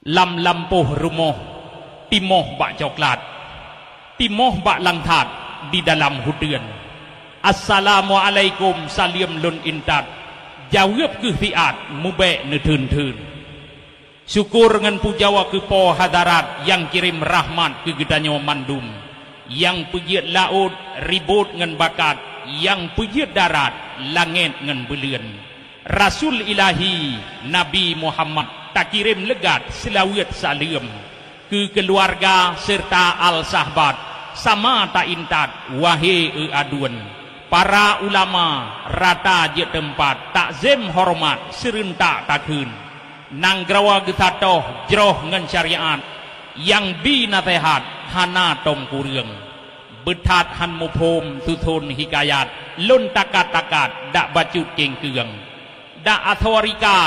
Lam lampuh rumoh, timoh bak coklat, timoh bak langtat di dalam hudian. Assalamualaikum salim lun intat, jawab ke fiat mubek netun-tun. Syukur dengan pujawa ke po hadarat yang kirim rahmat ke gedanyo mandum, yang pegiat laut ribut dengan bakat, yang pegiat darat langit dengan belian. Rasul ilahi Nabi Muhammad tak kirim legat selawat salam ke keluarga serta al-sahabat sama tak intat wahai aduan. Para ulama rata je tempat takzim hormat serentak takun. Nang grawa getatoh jroh ngan syariat yang binatehat hana tom kurang. Betat han mupom tutun hikayat lun takat-takat dak bacut keng keung. Dak authorika